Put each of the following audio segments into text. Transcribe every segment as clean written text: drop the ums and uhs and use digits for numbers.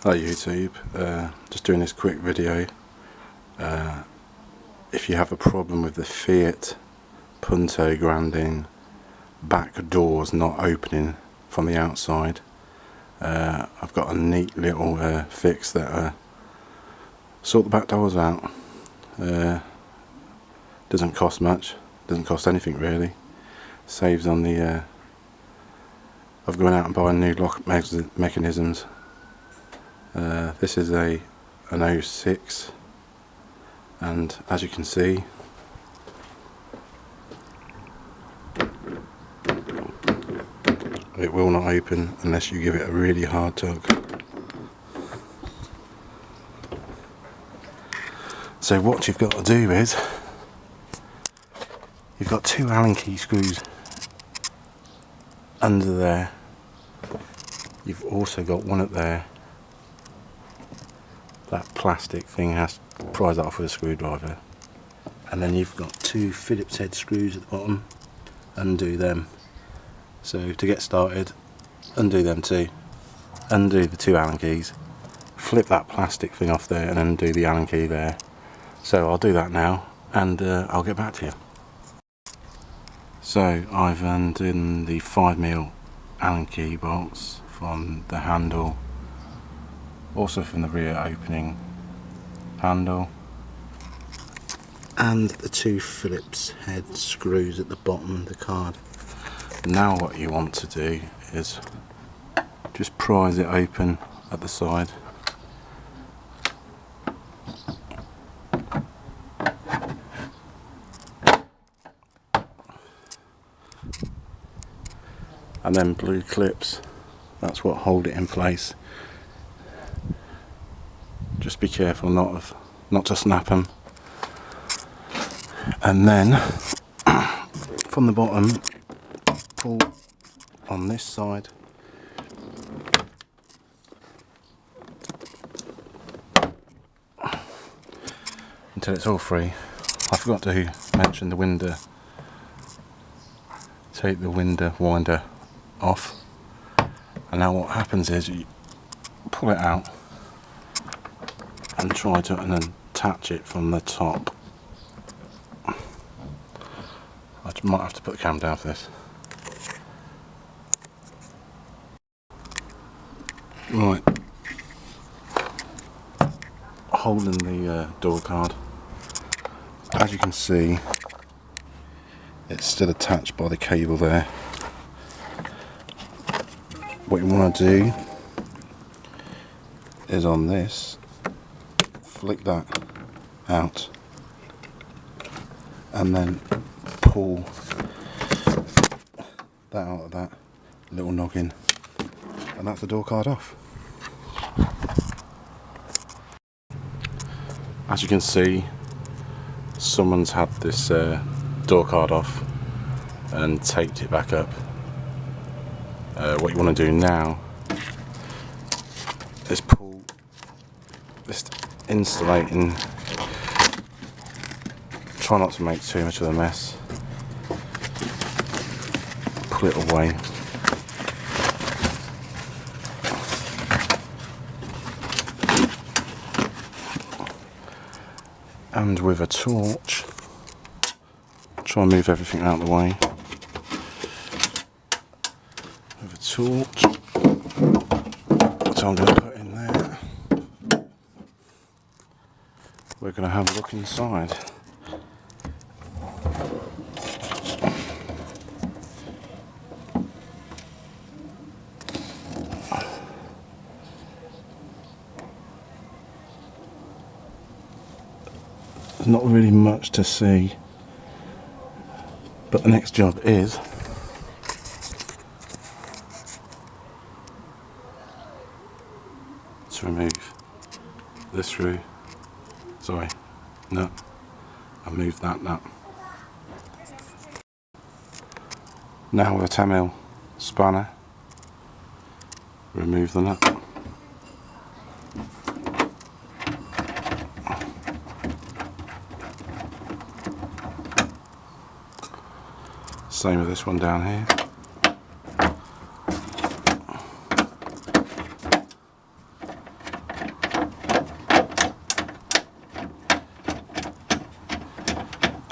Hi YouTube, just doing this quick video. If you have a problem with the FIAT Punto Grande back doors not opening from the outside, I've got a neat little fix that sort the back doors out. Doesn't cost much, doesn't cost anything really. Saves on the of going out and buying new lock mechanisms. This is an 06, and as you can see, it will not open unless you give it a really hard tug. So what you've got to do is, you've got two Allen key screws under there. You've also got one up there. That plastic thing has to prise that off with a screwdriver, and then you've got two Phillips head screws at the bottom. Undo them. So to get started, undo them two, undo the two Allen keys, flip that plastic thing off there and undo the Allen key there. So I'll do that now, and I'll get back to you. So I've undone the 5mm Allen key bolts from the handle, also from the rear opening handle, and the two Phillips head screws at the bottom of the card. Now what you want to do is just prise it open at the side. And then blue clips, that's what hold it in place. Just be careful not to snap them. And then from the bottom, pull on this side until it's all free. I forgot to mention the winder. Take the winder winder off, and now what happens is you pull it out and try to attach it from the top. I might have to put the camera down for this. Right, holding the door card, as you can see, it's still attached by the cable there. What you want to do is on this, flick that out and then pull that out of that little noggin, and that's the door card off. As you can see, someone's had this door card off and taped it back up. What you want to do now is pull this insulating, try not to make too much of a mess, pull it away, and with a torch try and move everything out of the way. With a torch, so I'm going to put in there. We're going to have a look inside. There's not really much to see, but the next job is to remove this screw, nut, and move that nut. Now with a 10mm spanner, remove the nut. Same with this one down here.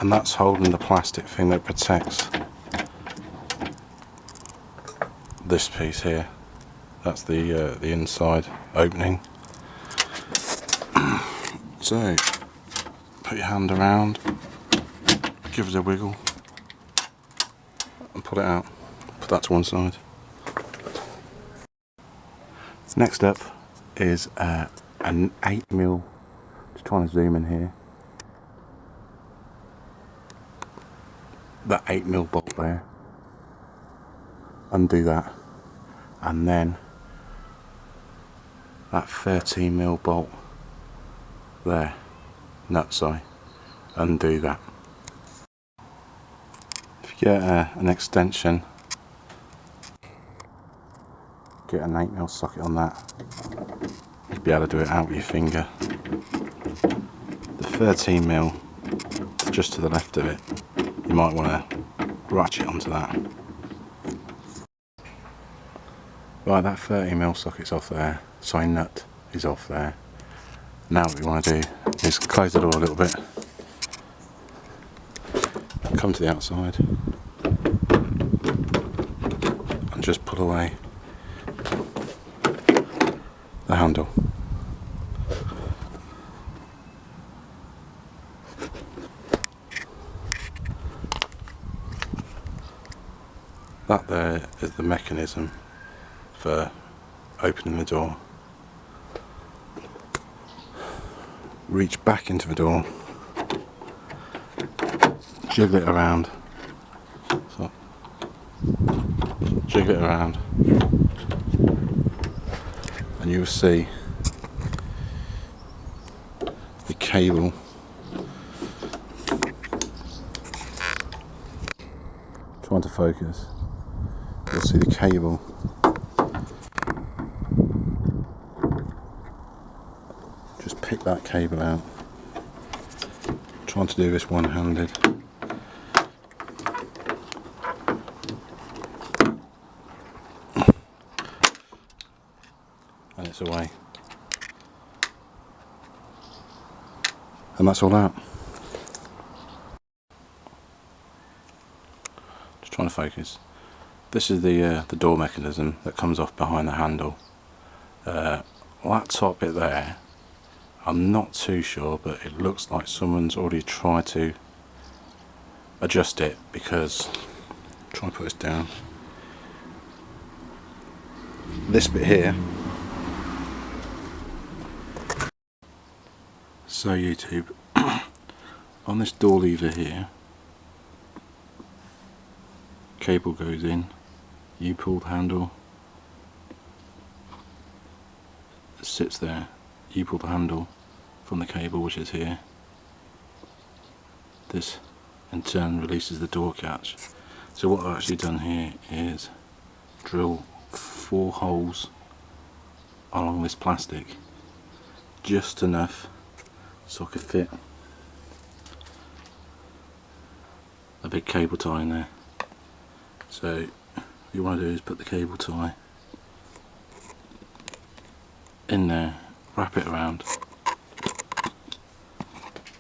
and that's holding the plastic thing that protects this piece here. That's the inside opening. So put your hand around, give it a wiggle and pull it out. Put that to one side. Next up is an 8mm, just trying to zoom in here, that 8mm bolt there, undo that, and then that 13mm bolt there, nutso, undo that. If you get an extension, get an 8mm socket on that, you'll be able to do it out with your finger. The 13mm just to the left of it, you might want to ratchet onto that. Right, that 13mm socket's off there, sorry, nut is off there. Now what we want to do is close the door a little bit, come to the outside and just pull away the handle. That there is the mechanism for opening the door. Reach back into the door, jiggle it around, so jiggle it around, and you'll see the cable trying to focus. You'll see the cable just pick that cable out. Trying to do this one-handed. And it's away. And that's all out. Just trying to focus. This is the door mechanism that comes off behind the handle. That top bit there, I'm not too sure, but it looks like someone's already tried to adjust it, because try and put this down. This bit here, so YouTube, on this door lever here, cable goes in, you pull the handle, it sits there, you pull the handle from the cable which is here. This in turn releases the door catch. So what I've actually done here is drill 4 holes along this plastic, just enough so I could fit a big cable tie in there. So what you want to do is put the cable tie in there, wrap it around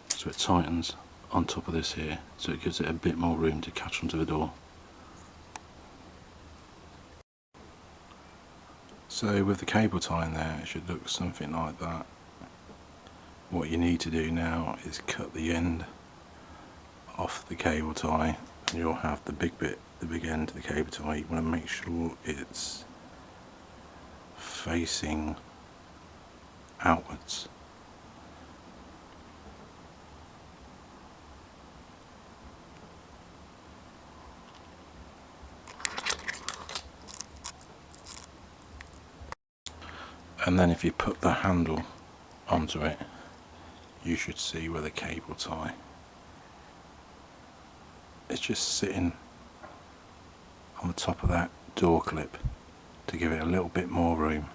so it tightens on top of this here, so it gives it a bit more room to catch onto the door. So with the cable tie in there, it should look something like that. What you need to do now is cut the end off the cable tie, and you'll have the big bit, the big end of the cable tie. You want to make sure it's facing outwards. And then if you put the handle onto it, you should see where the cable tie is just sitting on the top of that door clip to give it a little bit more room.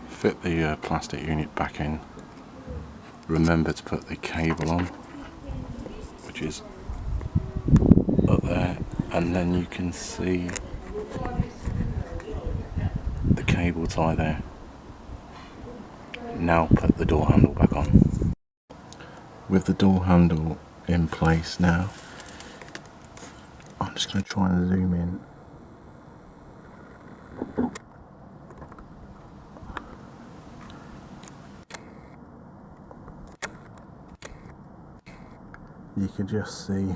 Fit the plastic unit back in. Remember to put the cable on, which is and then you can see the cable tie there. Now put the door handle back on. With the door handle in place now, I'm just going to try and zoom in. You can just see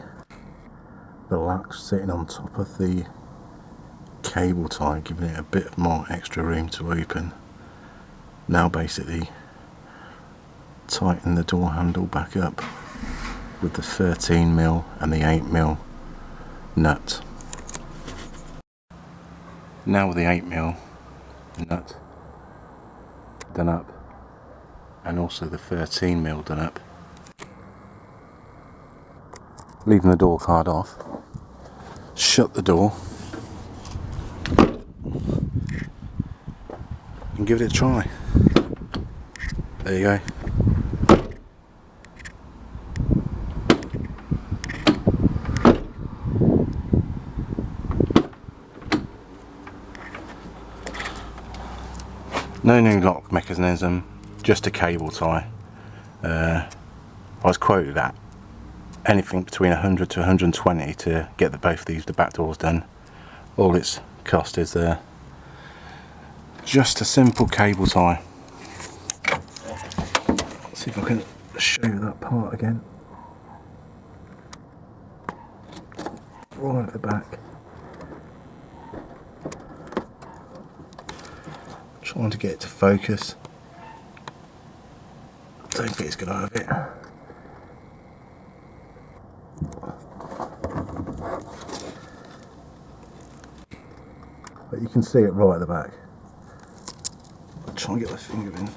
the latch sitting on top of the cable tie, giving it a bit more extra room to open. Now basically tighten the door handle back up with the 13mm and the 8mm nut. Now with the 8mm nut done up, and also the 13mm done up, leaving the door card off, shut the door and give it a try. There you go. No new lock mechanism, just a cable tie. I was quoted at anything between 100 to 120 to get both the back doors done. All it's cost is just a simple cable tie. Let's see if I can show you that part again. Right at the back. Trying to get it to focus. Don't think it's going to have it. But you can see it right at the back. I'll try and get my finger in.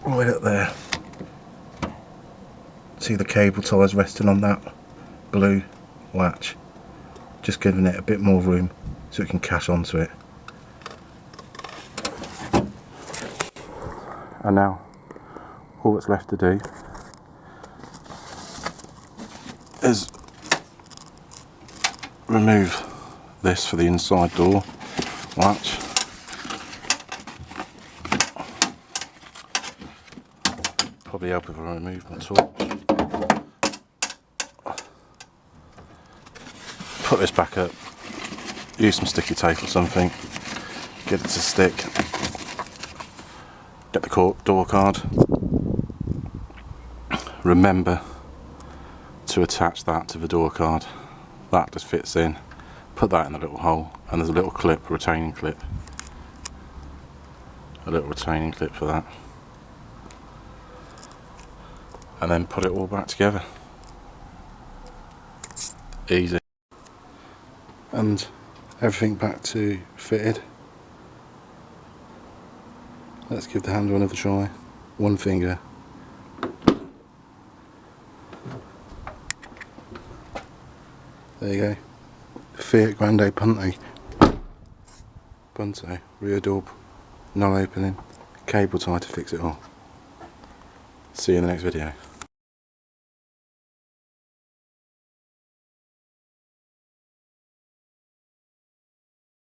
Right up there. See the cable ties resting on that blue latch. Just giving it a bit more room so it can catch onto it. And now all that's left to do is remove this for the inside door latch. Probably help if I remove my torch. Put this back up, use some sticky tape or something, get it to stick. Get the door card. Remember to attach that to the door card. That just fits in. Put that in the little hole, and there's a little clip, retaining clip. A little retaining clip for that. And then put it all back together. Easy. And everything back to fitted. Let's give the handle another try. One finger. There you go. FIAT Grande Punto, rear door, no opening, cable tie to fix it all. See you in the next video.